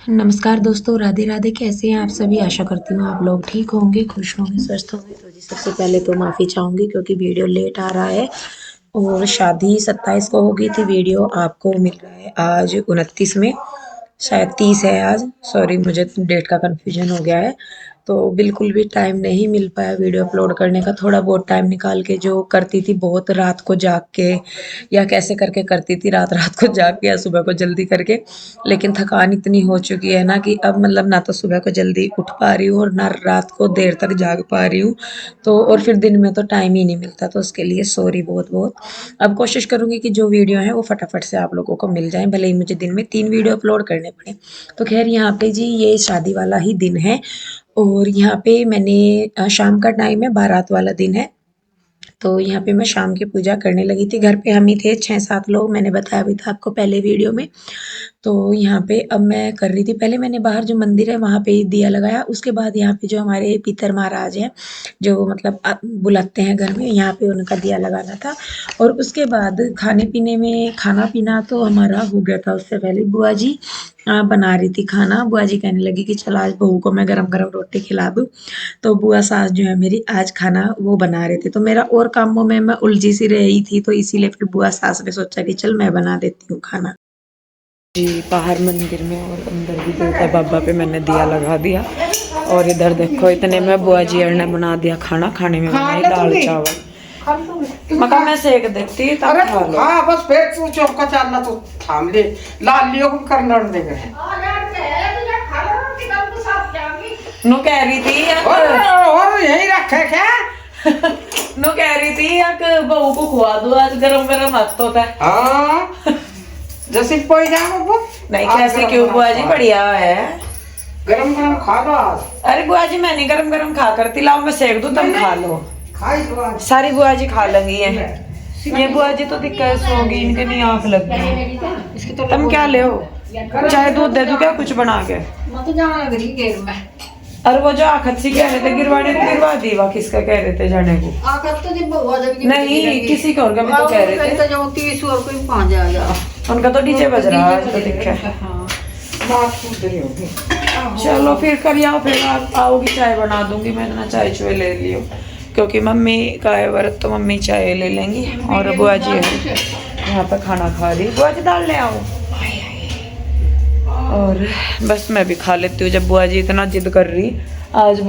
नमस्कार दोस्तों, राधे राधे। कैसे हैं आप सभी? आशा करती हूँ आप लोग ठीक होंगे, खुश होंगे, स्वस्थ होंगे। तो जी सबसे पहले तो माफ़ी चाहूँगी क्योंकि वीडियो लेट आ रहा है और शादी 27 को हो गई थी। वीडियो आपको मिल रहा है आज 29 में, शायद 30 है आज। सॉरी, मुझे डेट का कन्फ्यूजन हो गया है। तो बिल्कुल भी टाइम नहीं मिल पाया वीडियो अपलोड करने का। थोड़ा बहुत टाइम निकाल के जो करती थी, बहुत रात को जाग के या कैसे करके करती थी, रात रात को जाग के या सुबह को जल्दी करके। लेकिन थकान इतनी हो चुकी है ना कि अब मतलब ना तो सुबह को जल्दी उठ पा रही हूँ और ना रात को देर तक जाग पा रही हूँ। तो और फिर दिन में तो टाइम ही नहीं मिलता, तो उसके लिए सॉरी बहुत बहुत। अब कोशिश करूँगी कि जो वीडियो है वो फटाफट से आप लोगों को मिल जाए, भले ही मुझे दिन में 3 वीडियो अपलोड करने पड़े। तो खैर यहाँ पे जी ये शादी वाला ही दिन है और यहाँ पे मैंने शाम का टाइम है, बारात वाला दिन है। तो यहाँ पे मैं शाम की पूजा करने लगी थी। घर पे हम ही थे 6-7 लोग, मैंने बताया भी था आपको पहले वीडियो में। तो यहाँ पे अब मैं कर रही थी, पहले मैंने बाहर जो मंदिर है वहाँ पे दिया लगाया। उसके बाद यहाँ पे जो हमारे पितर महाराज हैं, जो मतलब बुलाते हैं घर में, यहाँ पे उनका दिया लगाना था। और उसके बाद खाने पीने में, खाना पीना तो हमारा हो गया था। उससे पहले बुआ जी बना रही थी खाना। बुआ जी कहने लगी कि चल आज बहू को मैं गरम गरम रोटी खिला दूँ। तो बुआ सास जो है मेरी आज खाना वो बना रहे थे। तो मेरा और कामों में मैं उलझी सी रही थी, तो इसीलिए फिर बुआ सास ने सोचा कि चल मैं बना देती हूँ खाना। जी बाहर मंदिर में और अंदर भी देवता बाबा पे मैंने दिया लगा दिया। और इधर देखो इतने में बुआ जी ने बना दिया खाना। खाने में बनाई दाल चावल। मका मैं सेक देती तब अरे खा लो। हाँ बस पेट तू चौका चालना तो थाम ले। लालियों को करना दे गए नो कह रही थी और यही रखे क्या। नो कह रही थी बहू को खुआ दो आज, गरम गरम मस्त होता है। हाँ जैसे कोई जाओ वो नहीं कैसे क्यों बुआ जी, बढ़िया है। गरम गरम खा लो आज। अरे बुआ जी मैं नहीं गरम गरम खा करती, लाओ मैं सेक दूं तुम खा लो। खाई लो आज। सारी बुआ जी खा लेंगी ये बुआ जी तो दिक्कत होगी, इनके नहीं आंख लग गई। तुम क्या ले हो? चाहे दूध दे दूं क्या कुछ बना के? अरे वो जो आखत सी कह रहे थे गिरवाने को, गिरवा दी। वह किसका कह रहे थे जाने को? नहीं किसी को और भी तो कह रहे थे। उनका तो डीजे बज रहा है तो दिक्कत है। बात पूछ रही होगी। चलो फिर कर आओ, फिर आप आओगी चाय बना दूंगी मैं। इतना चाय चुए ले लियो क्योंकि मम्मी का है व्रत, तो मम्मी चाय ले लेंगी। और बुआ जी है यहाँ पे खाना खा रही। बुआ जी दाल ले आओ। और बस मैं भी खा लेती हूँ जब बुआ जी इतना जिद कर रही। आज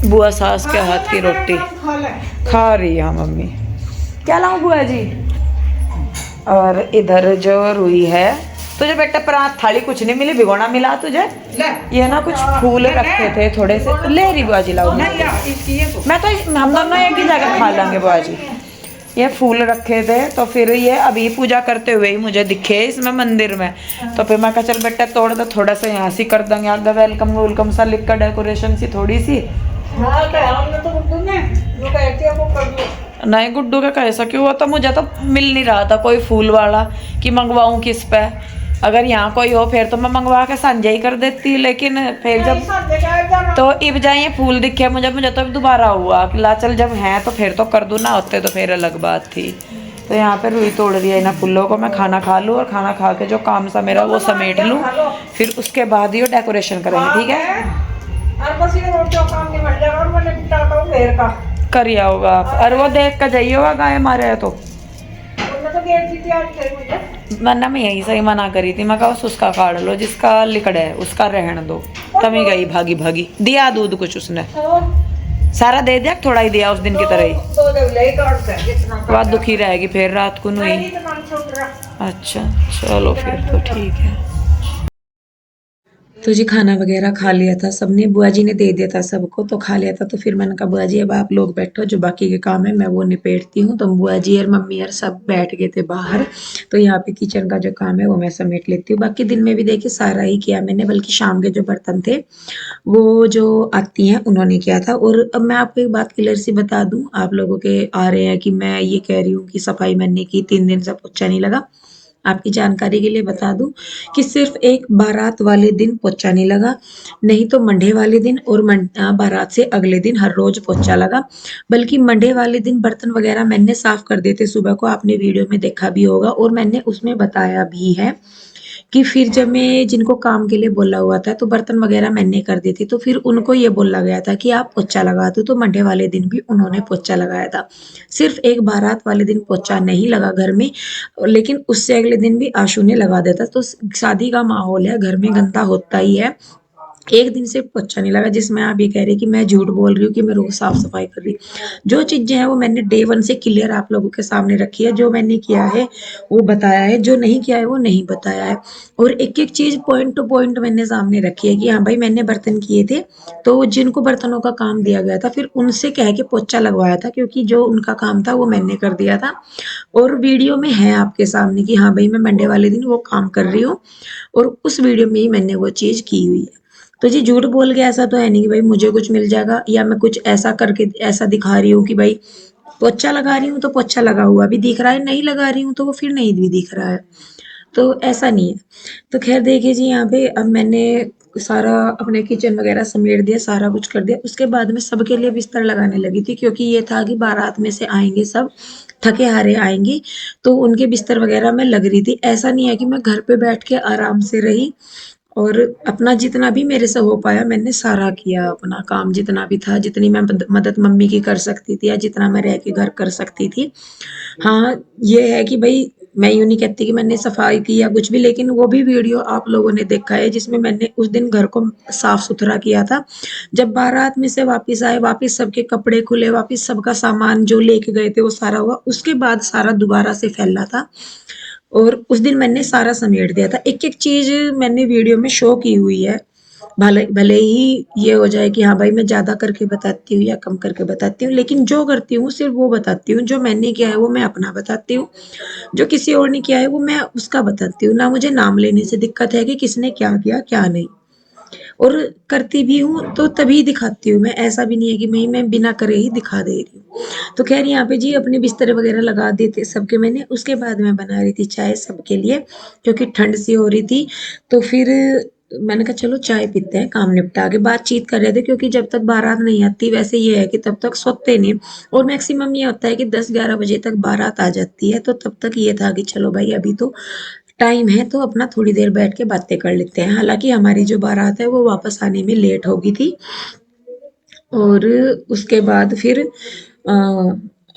बुआ सास के हाथ की रोटी खा रही है मम्मी। क्या लाऊं बुआ जी? और इधर जो रुई है, तुझे बेटा परात थाली कुछ नहीं मिली, भिगोना मिला तुझे? ये ना कुछ फूल रखे थे थोड़े से, ले रही बुआ जी लाओ। मैं तो हम दोनों एक ही जगह खा लेंगे बुआ जी। ये फूल रखे थे तो फिर ये अभी पूजा करते हुए ही मुझे दिखे इसमें मंदिर में। तो फिर मैं कहा चल बेटा तोड़ दो, थोड़ा सा यहाँ से कर देंगे आगे वेलकम वेलकम सा लिख कर, डेकोरेशन सी थोड़ी सी। नहीं गुड्डू का कैसा क्यों हुआ? तो मुझे तो मिल नहीं रहा था कोई फूल वाला कि मंगवाऊं किस पे। अगर यहाँ कोई हो फिर तो मैं मंगवा के संजय ही कर देती, लेकिन फिर जब तो इब जाए फूल दिखे मुझे तो दोबारा हुआ कि ला चल जब हैं तो फिर तो कर दूँ, ना होते तो फिर अलग बात थी। तो यहाँ पे रुई तोड़ रही है इन फूलों को। मैं खाना खा लूँ और खाना खा के जो काम सा मेरा वो समेट लूँ, फिर उसके बाद ही वो डेकोरेशन करेंगे। ठीक है करिए होगा आप। अरे वो देख कर जाइए होगा गाय मारे है तो वरना मैं यही सही मना करी थी। मैं कहा उसका काट लो, जिसका लिकड़ है उसका रहने दो। तभी गई भागी भागी। दिया दूध कुछ उसने सारा दे दिया, थोड़ा ही दिया उस दिन की तरह ही। बात दुखी रहेगी फिर रात को नहीं। अच्छा चलो फिर तो ठीक है। तो जी खाना वगैरह खा लिया था सबने, बुआ जी ने दे दिया था सबको, तो खा लिया था। तो फिर मैंने कहा बुआ जी अब आप लोग बैठो, जो बाकी के काम है मैं वो निपेटती हूँ। तो बुआ जी और मम्मी और सब बैठ गए थे बाहर। तो यहाँ पे किचन का जो काम है वो मैं समेट लेती हूँ। बाकी दिन में भी देखिए सारा ही किया मैंने, बल्कि शाम के जो बर्तन थे वो जो आती हैं उन्होंने किया था। और अब मैं आपको एक बात क्लियर सी बता दूं, आप लोगों के आ रहे हैं कि मैं ये कह रही हूँ कि सफाई मैंने की 3 दिन से पोछा नहीं लगा। आपकी जानकारी के लिए बता दूं कि सिर्फ एक बारात वाले दिन पोछा नहीं लगा, नहीं तो मंडे वाले दिन और बारात से अगले दिन हर रोज पोछा लगा। बल्कि मंडे वाले दिन बर्तन वगैरह मैंने साफ कर दिए थे सुबह को, आपने वीडियो में देखा भी होगा और मैंने उसमें बताया भी है कि फिर जब मैं जिनको काम के लिए बोला हुआ था तो बर्तन वगैरह मैंने कर दी थी, तो फिर उनको ये बोला गया था कि आप पोछा लगा दो, तो मंडे वाले दिन भी उन्होंने पोछा लगाया था। सिर्फ एक बारात वाले दिन पोछा नहीं लगा घर में, लेकिन उससे अगले दिन भी आशू ने लगा दिया था। तो शादी का माहौल है, घर में गंदा होता ही है। एक दिन से पोछा नहीं लगा, जिसमें आप ये कह रहे हैं कि मैं झूठ बोल रही हूँ कि मैं रोज साफ सफाई कर रही हूँ। जो चीजें हैं वो मैंने डे वन से क्लियर आप लोगों के सामने रखी है। जो मैंने किया है वो बताया है, जो नहीं किया है वो नहीं बताया है। और एक एक चीज पॉइंट टू पॉइंट मैंने सामने रखी है कि हाँ भाई मैंने बर्तन किए थे, तो जिनको बर्तनों का काम दिया गया था फिर उनसे कह के पोछा लगवाया था, क्योंकि जो उनका काम था वो मैंने कर दिया था। और वीडियो में है आपके सामने कि हाँ भाई मैं मंडे वाले दिन वो काम कर रही हूँ, और उस वीडियो में ही मैंने वो चीज की हुई है। तो जी झूठ बोल के ऐसा तो है नहीं कि भाई मुझे कुछ मिल जाएगा, या मैं कुछ ऐसा करके ऐसा दिखा रही हूँ कि भाई पोछा लगा रही हूँ तो पोछा लगा हुआ भी दिख रहा है, नहीं लगा रही हूँ तो वो फिर नहीं भी दिख रहा है। तो ऐसा नहीं है। तो खैर देखिए जी, यहाँ पे अब मैंने सारा अपने किचन वगैरह समेट दिया, सारा कुछ कर दिया। उसके बाद में सबके लिए बिस्तर लगाने लगी थी, क्योंकि ये था कि बारात में से आएंगे सब, थके हारे आएंगे, तो उनके बिस्तर वगैरह में लग रही थी। ऐसा नहीं है कि मैं घर पे बैठ के आराम से रही, और अपना जितना भी मेरे से हो पाया मैंने सारा किया, अपना काम जितना भी था, जितनी मैं मदद मम्मी की कर सकती थी या जितना मैं रह के घर कर सकती थी। हाँ, ये है कि भाई मैं यूँ नहीं कहती कि मैंने सफाई की या कुछ भी, लेकिन वो भी वीडियो आप लोगों ने देखा है जिसमें मैंने उस दिन घर को साफ सुथरा किया था। जब बारात में से वापस आए, वापस सबके कपड़े खुले, वापस सबका सामान जो लेके गए थे वो सारा हुआ, उसके बाद सारा दोबारा से फैला था। और उस दिन मैंने सारा समेट दिया था। एक एक चीज मैंने वीडियो में शो की हुई है, भले भले ही ये हो जाए कि हाँ भाई मैं ज्यादा करके बताती हूँ या कम करके बताती हूँ, लेकिन जो करती हूँ सिर्फ वो बताती हूँ। जो मैंने किया है वो मैं अपना बताती हूँ, जो किसी और ने किया है वो मैं उसका बताती हूँ। ना मुझे नाम लेने से दिक्कत है कि किसने क्या किया क्या नहीं। और करती भी हूँ तो तभी दिखाती हूँ मैं, ऐसा भी नहीं है कि मैं बिना करे ही दिखा दे रही हूँ। तो खैर यहाँ पे जी अपने बिस्तर वगैरह लगा दिए थे सबके मैंने। उसके बाद मैं बना रही थी चाय सबके लिए, क्योंकि ठंड सी हो रही थी। तो फिर मैंने कहा चलो चाय पीते हैं, काम निपटा के बातचीत कर रहे थे, क्योंकि जब तक बारात नहीं आती वैसे ये है कि तब तक सोते नहीं। और मैक्सिमम ये होता है कि 10-11 बजे तक बारात आ जाती है, तो तब तक ये था कि चलो भाई अभी तो टाइम है, तो अपना थोड़ी देर बैठ के बातें कर लेते हैं। हालांकि हमारी जो बारात है वो वापस आने में लेट हो गई थी। और उसके बाद फिर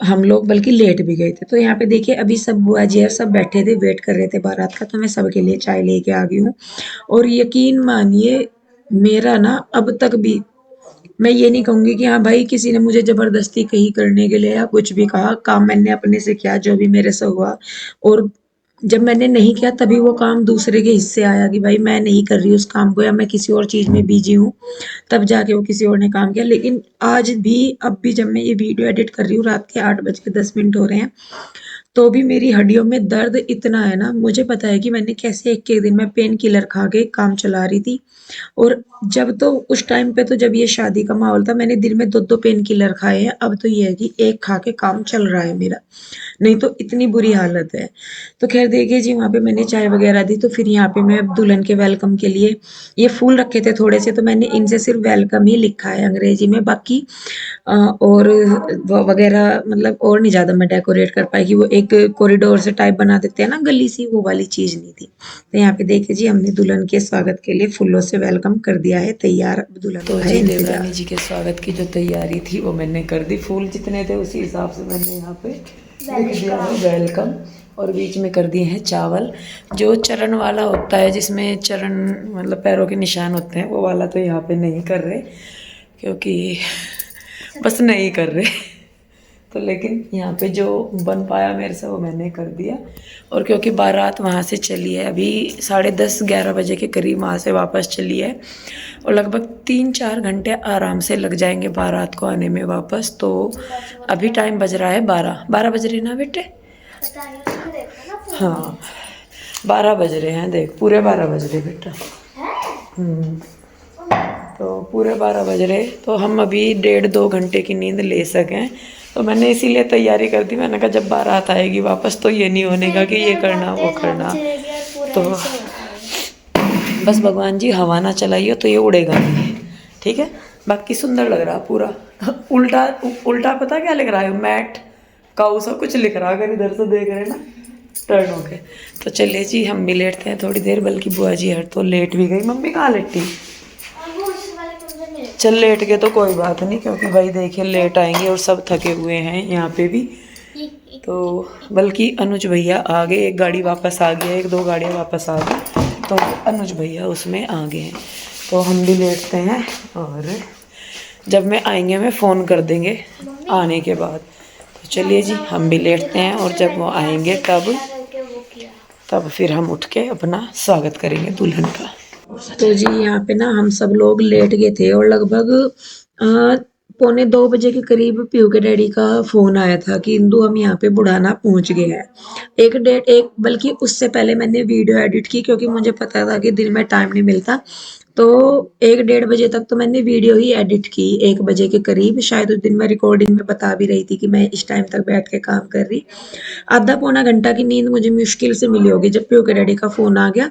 हम लोग बल्कि लेट भी गए थे। तो यहाँ पे देखिए अभी सब बुआ जी और सब बैठे थे, वेट कर रहे थे बारात का, तो मैं सबके लिए चाय लेके आ गई हूँ। और यकीन मानिए मेरा ना अब तक भी, मैं ये नहीं कहूंगी कि हाँ भाई किसी ने मुझे जबरदस्ती कहीं करने के लिए या कुछ भी कहा, काम मैंने अपने से किया जो भी मेरे से हुआ। और जब मैंने नहीं किया तभी वो काम दूसरे के हिस्से आया कि भाई मैं नहीं कर रही उस काम को, या मैं किसी और चीज में बिजी हूँ, तब जाके वो किसी और ने काम किया। लेकिन आज भी, अब भी जब मैं ये वीडियो एडिट कर रही हूँ, रात के 8 बज के 10 मिनट हो रहे हैं, तो भी मेरी हड्डियों में दर्द इतना है ना, मुझे पता है कि मैंने कैसे एक एक दिन में पेन किलर खा के काम चला रही थी। और जब तो उस टाइम पे, तो जब ये शादी का माहौल था, मैंने दिन में 2-2 पेन किलर खाए हैं। अब तो ये है कि एक खा के काम चल रहा है मेरा, नहीं तो इतनी बुरी हालत है। तो खैर देखिए जी, वहाँ पे मैंने चाय वगैरह दी, तो फिर यहाँ पे मैं दुल्हन के वेलकम के लिए ये फूल रखे थे थोड़े से, तो मैंने इनसे सिर्फ वेलकम ही लिखा है अंग्रेजी में, बाकी और वगैरह मतलब और नहीं ज़्यादा मैं डेकोरेट कर पाई कि वो एक कॉरिडोर से टाइप बना देते हैं ना गली सी, वो वाली चीज़ नहीं थी। तो यहाँ पे देखिए जी हमने दुल्हन के स्वागत के लिए फूलों से वेलकम कर दिया है तैयार। अब दुल्हन तो का है जी इंतजार। देवरानी जी के स्वागत की जो तैयारी थी वो मैंने कर दी। फूल जितने थे उसी हिसाब से मैंने यहाँ पे लिख दिया है वेलकम, और बीच में कर दिए हैं चावल। जो चरण वाला होता है जिसमें चरण मतलब पैरों के निशान होते हैं, वो वाला तो यहाँ पे नहीं कर रहे, क्योंकि बस नहीं कर रहे। तो लेकिन यहाँ पे जो बन पाया मेरे से वो मैंने कर दिया। और क्योंकि बारात वहाँ से चली है, अभी 10:30-11 बजे के करीब वहाँ से वापस चली है, और लगभग 3-4 घंटे आराम से लग जाएंगे बारात को आने में वापस। तो अभी टाइम बज रहा है 12 बज रहे ना बेटे? हाँ 12 बज रहे हैं, देख पूरे 12 बज रहे बेटा। तो पूरे 12 बज रहे, तो हम अभी 1.5-2 घंटे की नींद ले सकें। तो मैंने इसीलिए तैयारी कर दी। मैंने कहा जब बारात आएगी वापस तो ये नहीं होने का कि ये करना वो करना। तो बस भगवान जी हवा ना चलाइए तो ये उड़ेगा नहीं, ठीक है। बाकी सुंदर लग रहा पूरा। उल्टा उल्टा पता क्या लिख रहा है, मैट काऊ सा कुछ लिख रहा, अगर इधर से देख रहे ना टर्न हो गए। तो चलिए जी हम भी लेटते हैं थोड़ी देर, बल्कि बुआ जी हर तो लेट भी गई। मम्मी कहाँ लेटी? चल लेट गए तो कोई बात नहीं, क्योंकि भाई देखिए लेट आएंगे और सब थके हुए हैं यहाँ पे भी। तो बल्कि अनुज भैया आ गए, एक गाड़ी वापस आ गया, एक दो गाड़ियाँ वापस आ गई, तो अनुज भैया उसमें आ गए हैं। तो हम भी लेटते हैं, और जब मैं आएंगे मैं फ़ोन कर देंगे आने के बाद। तो चलिए जी हम भी लेटते हैं, और जब वो आएंगे तब फिर हम उठ के अपना स्वागत करेंगे दुल्हन का। तो जी यहाँ पे ना हम सब लोग लेट गए थे, और लगभग 1:45 के करीब पीयू के डैडी का फोन आया था कि इंदु हम यहाँ पे बुढ़ाना पहुंच गए हैं। एक बल्कि उससे पहले मैंने वीडियो एडिट की, क्योंकि मुझे पता था कि दिन में टाइम नहीं मिलता। तो 1-1:30 तक तो मैंने वीडियो ही एडिट की, 1 बजे के करीब। शायद उस दिन मैं रिकॉर्डिंग में बता भी रही थी कि मैं इस टाइम तक बैठ के काम कर रही। आधा पौना घंटा की नींद मुझे मुश्किल से मिली होगी जब पीयू के डैडी का फोन आ गया।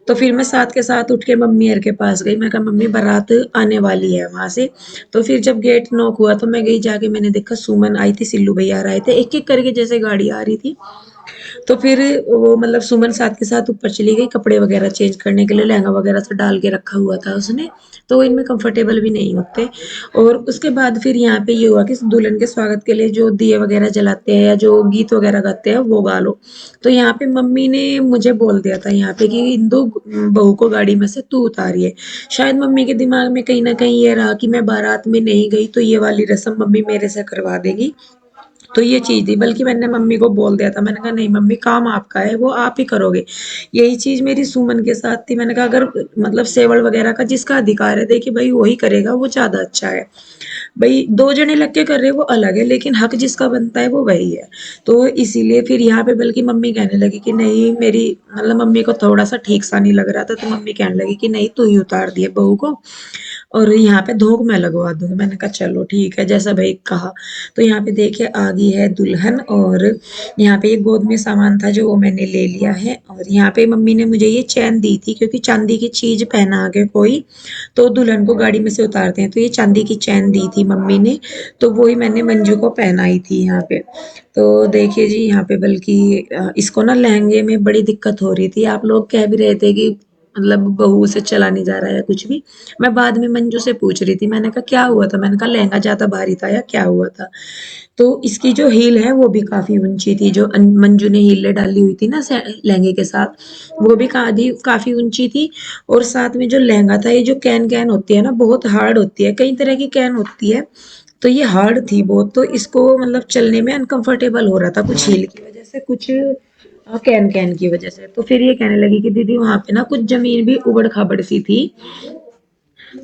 तो फिर मैं साथ के साथ उठ के मम्मी के पास गई। मैं कहा मम्मी बारात आने वाली है वहां से। तो फिर जब गेट नॉक हुआ तो मैं गई, जाके मैंने देखा सुमन आई थी, सिल्लू भैया आ रहे थे, एक एक करके जैसे गाड़ी आ रही थी। तो फिर वो मतलब सुमन साथ के साथ ऊपर चली गई कपड़े वगैरह चेंज करने के लिए, लहंगा वगैरह तो डाल के रखा हुआ था उसने, तो इनमें कंफर्टेबल भी नहीं होते। और उसके बाद फिर यहाँ पे ये हुआ कि दुल्हन के स्वागत के लिए जो दिए वगैरह जलाते हैं या जो गीत वगैरह गाते हैं वो गा लो। तो यहाँ पे मम्मी ने मुझे बोल दिया था यहाँ पे कि इंदु बहू को गाड़ी में से तू उतारिए। शायद मम्मी के दिमाग में कहीं ना कहीं ये रहा कि मैं बारात में नहीं गई तो ये वाली रस्म मम्मी मेरे से करवा देगी। तो ये चीज थी, बल्कि मैंने मम्मी को बोल दिया था, मैंने कहा नहीं मम्मी काम आपका है, वो आप ही करोगे। यही चीज मेरी सुमन के साथ थी। मैंने कहा अगर मतलब सेवल वगैरह का जिसका अधिकार है देखिए भाई वही करेगा, वो ज्यादा अच्छा है। भाई दो जने लग के कर रहे वो अलग है, लेकिन हक जिसका बनता है वो वही है। तो इसीलिए फिर यहाँ पे बल्कि मम्मी कहने लगी कि नहीं, मेरी मतलब मम्मी को थोड़ा सा ठीक सा नहीं लग रहा था, तो मम्मी कहने लगी कि नहीं तू ही उतार दिए बहू को, और यहाँ पे धोख मैं लगवा दूंगी। मैंने कहा चलो ठीक है जैसा भाई कहा। तो यहाँ पे देखिए आ गई है दुल्हन, और यहाँ पे एक गोद में सामान था जो वो मैंने ले लिया है। और यहाँ पे मम्मी ने मुझे ये चैन दी थी, क्योंकि चांदी की चीज पहना के कोई तो दुल्हन को गाड़ी में से उतारते हैं, तो ये चांदी की चैन दी थी मम्मी ने, तो वही मैंने मंजू को पहनाई थी यहाँ पे। तो देखिए जी यहाँ पे बल्कि इसको ना लहंगे में बड़ी दिक्कत हो रही थी। आप लोग कह भी रहे थे कि मतलब बहू से चला नहीं जा रहा है कुछ भी। मैं बाद में मंजू से पूछ रही थी, मैंने कहा क्या हुआ था, मैंने कहा लहंगा ज्यादा भारी था या क्या हुआ था। तो इसकी जो हील है वो भी काफी ऊंची थी, जो मंजू ने हील डाली हुई थी ना लहंगे के साथ, वो भी काफी ऊंची थी। और साथ में जो लहंगा था, ये जो कैन कैन होती है ना बहुत हार्ड होती है, कई तरह की कैन होती है, तो ये हार्ड थी बहुत। तो इसको मतलब चलने में अनकंफर्टेबल हो रहा था, कुछ हील की वजह से, कुछ कैन कैन की वजह से। तो फिर ये कहने लगी कि दीदी वहां पे ना कुछ जमीन भी उबड़ खाबड़ सी थी।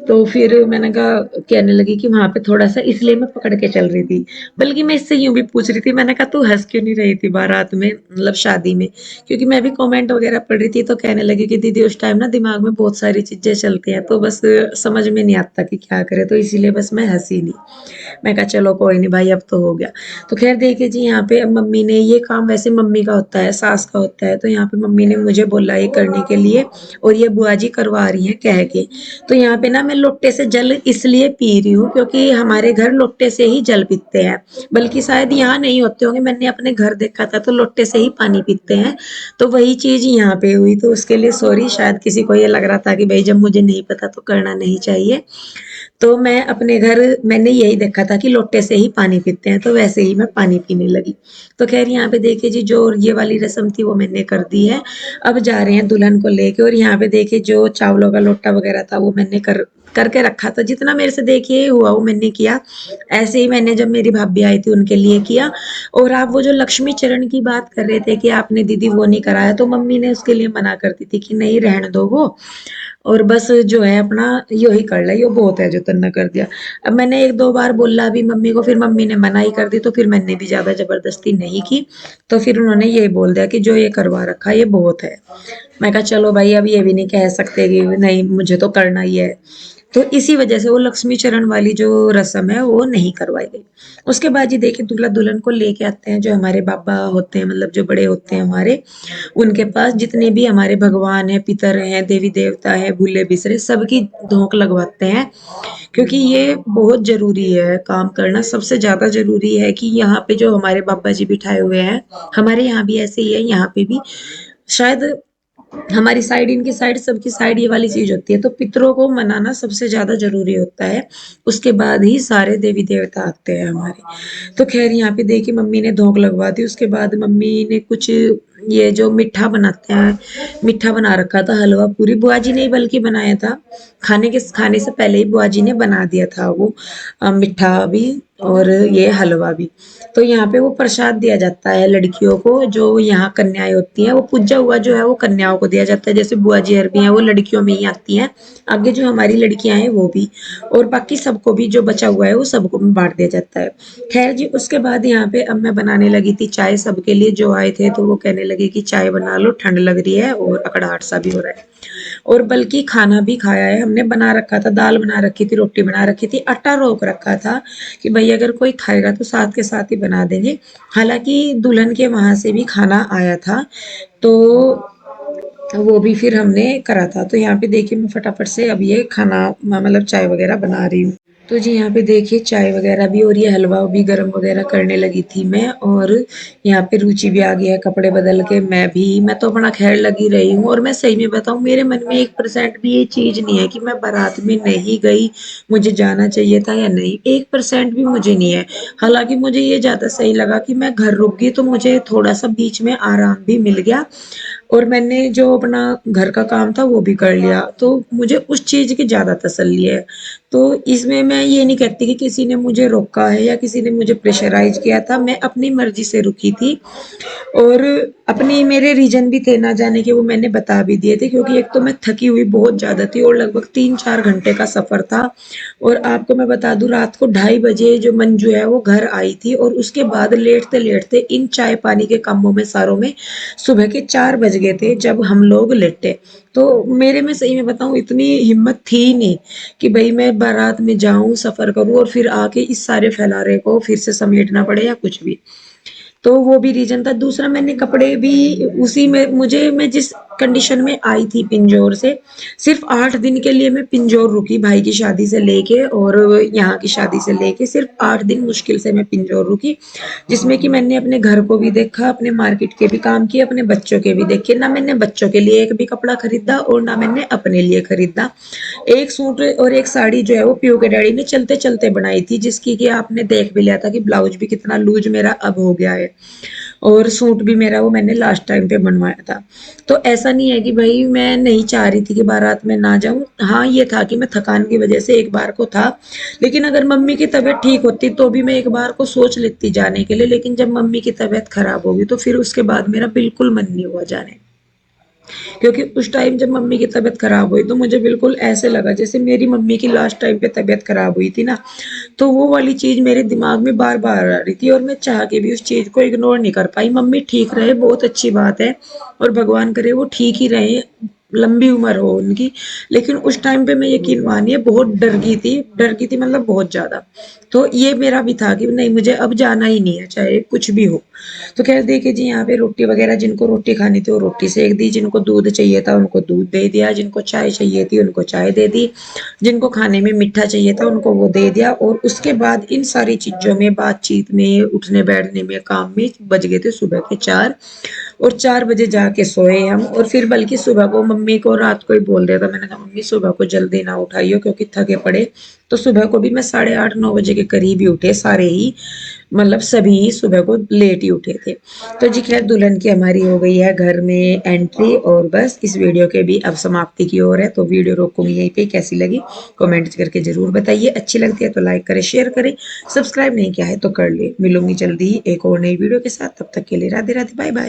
तो फिर मैंने कहा, कहने लगी कि वहां पे थोड़ा सा इसलिए मैं पकड़ के चल रही थी। बल्कि मैं इससे यूं भी पूछ रही थी, मैंने कहा तू हंस क्यों नहीं रही थी बारात में, मतलब शादी में। क्योंकि मैं भी कमेंट वगैरह पढ़ रही थी, तो कहने लगी कि दीदी उस टाइम ना दिमाग में बहुत सारी चीजें चलती हैं, तो बस समझ में नहीं आता कि क्या करे, तो इसीलिए बस मैं हंसी नहीं। मैं कहा चलो कोई नहीं भाई अब तो हो गया। तो खैर देखिए जी यहाँ पे अब मम्मी ने ये काम, वैसे मम्मी का होता है, सास का होता है, तो यहाँ पे मम्मी ने मुझे बोला ये करने के लिए, और ये बुआ जी करवा रही हैं कह के। तो यहाँ पे ना मैं लोटे से जल इसलिए पी रही हूँ क्योंकि हमारे घर लोटे से ही जल पीते हैं। बल्कि शायद यहाँ नहीं होते होंगे, मैंने अपने घर देखा था तो लोटे से ही पानी पीते हैं। तो वही चीज यहाँ पे हुई, तो उसके लिए सॉरी। शायद किसी को ये लग रहा था कि भाई जब मुझे नहीं पता तो करना नहीं चाहिए। तो मैं अपने घर मैंने यही देखा था कि लोटे से ही पानी पीते हैं, तो वैसे ही मैं पानी पीने लगी। तो खैर यहाँ पे देखिए जी जो ये वाली रस्म थी वो मैंने कर दी है। अब जा रहे हैं दुल्हन को लेके, और यहाँ पे देखिए जो चावलों का लोटा वगैरह था वो मैंने करके रखा था, जितना मेरे से देखिए हुआ वो मैंने किया। ऐसे ही मैंने जब मेरी भाभी आई थी उनके लिए किया। और आप वो जो लक्ष्मी चरण की बात कर रहे थे कि आपने दीदी वो नहीं कराया, तो मम्मी ने उसके लिए मना करती थी कि नहीं रहने दो वो, और बस जो है अपना यही कर ला, ये बहुत है जो तन्ना कर दिया। अब मैंने 1-2 बार बोला भी मम्मी को, फिर मम्मी ने मना ही कर दी, तो फिर मैंने भी ज्यादा जबरदस्ती नहीं की। तो फिर उन्होंने यही बोल दिया कि जो ये करवा रखा ये बहुत है। मैं कहा चलो भाई अब ये भी नहीं कह सकते कि नहीं मुझे तो करना ही है। तो इसी वजह से वो लक्ष्मी चरण वाली जो रस्म है वो नहीं करवाई गई। उसके बाद जी देखिए दूल्हा दुल्हन को लेके आते हैं जो हमारे बाबा होते हैं मतलब जो बड़े होते हैं हमारे, उनके पास जितने भी हमारे भगवान हैं, पितर हैं, देवी देवता है, भूले बिसरे सबकी धोंक लगवाते हैं। क्योंकि ये बहुत ज़रूरी है काम करना, सबसे ज़्यादा ज़रूरी है कि यहाँ पे जो हमारे बाबा जी बिठाए हुए हैं, हमारे यहाँ भी ऐसे ही है, यहाँ पे भी शायद हमारी साइड इनकी साइड सबकी साइड ये वाली चीज होती है, तो पितरों को मनाना सबसे ज्यादा जरूरी होता है। उसके बाद ही सारे देवी देवता आते हैं हमारे। तो खैर यहाँ पे देखिए मम्मी ने धोंक लगवा दी। उसके बाद मम्मी ने कुछ ये जो मीठा बनाते हैं, मीठा बना रखा था, हलवा पूरी बुआ जी ने ही बल्कि बनाया था। खाने से पहले ही बुआ जी ने बना दिया था वो मीठा भी और ये हलवा भी। तो यहाँ पे वो प्रसाद दिया जाता है लड़कियों को, जो यहाँ कन्याएं होती हैं, वो पूजा हुआ जो है वो कन्याओं को दिया जाता है। जैसे बुआ जी अरबी हैं वो लड़कियों में ही आती हैं, आगे जो हमारी लड़कियां हैं वो भी, और बाकी सबको भी जो बचा हुआ है वो सबको बांट दिया जाता है। खैर जी उसके बाद यहाँ पे अब मैं बनाने लगी थी चाय सबके लिए। जो आए थे तो वो कहने लगे कि चाय बना लो, ठंड लग रही है और अकड़ाहट सा भी हो रहा है। और बल्कि खाना भी खाया है हमने, बना रखा था, दाल बना रखी थी, रोटी बना रखी थी, आटा रोक रखा था कि भाई अगर कोई खाएगा तो साथ के साथ ही बना देंगे। हालांकि दुल्हन के वहां से भी खाना आया था, तो वो भी फिर हमने करा था। तो यहाँ पे देखिए मैं फटाफट से अब ये खाना मतलब चाय वगैरह बना रही हूँ। तो जी यहाँ पे देखिए चाय वगैरह भी और ये हलवा भी गरम वगैरह करने लगी थी मैं। और यहाँ पे रुचि भी आ गया है कपड़े बदल के, मैं तो अपना खैर लगी रही हूँ। और मैं सही में बताऊँ मेरे मन में 1% भी ये चीज नहीं है कि मैं बारात में नहीं गई, मुझे जाना चाहिए था या नहीं, 1% भी मुझे नहीं है। हालांकि मुझे ये ज्यादा सही लगा कि मैं घर रुक गई तो मुझे थोड़ा सा बीच में आराम भी मिल गया, और मैंने जो अपना घर का काम था वो भी कर लिया, तो मुझे उस चीज की ज्यादा तसल्ली है। तो इसमें मैं ये नहीं कहती कि किसी ने मुझे रोका है या किसी ने मुझे प्रेशराइज किया था, मैं अपनी मर्जी से रुकी थी। और अपनी मेरे रीजन भी थे ना जाने के, वो मैंने बता भी दिए थे, क्योंकि एक तो मैं थकी हुई बहुत ज्यादा थी और लगभग 3-4 घंटे का सफर था। और आपको मैं बता दूं रात को 2:30 बजे जो मंजू है वो घर आई थी, और उसके बाद लेटते लेटते इन चाय पानी के कामों में सारों में सुबह के 4 बज गए थे जब हम लोग लेटे। तो मेरे में सही में बताऊं इतनी हिम्मत थी नहीं कि भाई मैं बारात में जाऊं, सफर करूं और फिर आके इस सारे फैलारे को फिर से समेटना पड़े या कुछ भी। तो वो भी रीजन था। दूसरा मैंने कपड़े भी उसी में, मैं जिस कंडीशन में आई थी पिंजौर से, सिर्फ 8 दिन के लिए मैं पिंजौर रुकी, भाई की शादी से लेके और यहाँ की शादी से लेके सिर्फ 8 दिन मुश्किल से मैं पिंजौर रुकी। जिसमें कि मैंने अपने घर को भी देखा, अपने मार्केट के भी काम किए, अपने बच्चों के भी देखे। ना मैंने बच्चों के लिए एक भी कपड़ा खरीदा और ना मैंने अपने लिए खरीदा। एक सूट और एक साड़ी जो है वो पीयू के डैडी ने चलते चलते बनाई थी, जिसकी कि आपने देख भी लिया था कि ब्लाउज भी कितना लूज मेरा अब हो गया है, और सूट भी मेरा वो मैंने लास्ट टाइम पे बनवाया था। तो ऐसा नहीं है कि भाई मैं नहीं चाह रही थी कि बारात में ना जाऊं। हाँ ये था कि मैं थकान की वजह से एक बार को था, लेकिन अगर मम्मी की तबीयत ठीक होती तो भी मैं एक बार को सोच लेती जाने के लिए। लेकिन जब मम्मी की तबीयत खराब होगी तो फिर उसके बाद मेरा बिल्कुल मन नहीं हुआ जाने। क्योंकि उस टाइम जब मम्मी की तबीयत खराब हुई तो मुझे बिल्कुल ऐसे लगा जैसे मेरी मम्मी की लास्ट टाइम पे तबीयत खराब हुई थी ना, तो वो वाली चीज मेरे दिमाग में बार बार आ रही थी और मैं चाह के भी उस चीज को इग्नोर नहीं कर पाई। मम्मी ठीक रहे बहुत अच्छी बात है, और भगवान करे वो ठीक ही रहे, लंबी उम्र हो उनकी। लेकिन उस टाइम पे मैं यकीन मानिए बहुत डर गई थी मतलब बहुत ज्यादा। तो ये मेरा भी था कि नहीं मुझे अब जाना ही नहीं है चाहे कुछ भी हो। तो खैर देखिए जी यहाँ पे रोटी वगैरह, जिनको रोटी खानी थी वो रोटी सेक दी, जिनको दूध चाहिए था उनको दूध दे दिया, जिनको चाय चाहिए थी उनको चाय दे दी, जिनको खाने में मीठा चाहिए था उनको वो दे दिया। और उसके बाद इन सारी चीजों में, बातचीत में, उठने बैठने में, काम में बज गए थे सुबह के 4। और 4 बजे जाके सोए हम। और फिर बल्कि सुबह को मम्मी को रात को ही बोल दिया था, मैंने कहा मम्मी सुबह को जल्दी ना उठाइयो क्योंकि थके पड़े। तो सुबह को भी मैं 8:30-9 बजे के करीब ही उठे सारे ही, मतलब सभी ही सुबह को लेट ही उठे थे। तो जी खैर दुल्हन की हमारी हो गई है घर में एंट्री, और बस इस वीडियो के भी अब समाप्ति की ओर है। तो वीडियो रोकूंगी यहीं पे, कैसी लगी कमेंट करके जरूर बताइए, अच्छी लगती है तो लाइक करें, शेयर करें, सब्सक्राइब नहीं किया है तो कर ले। मिलूंगी जल्दी ही एक और नई वीडियो के साथ, तब तक के लिए राधे राधे, बाय बाय।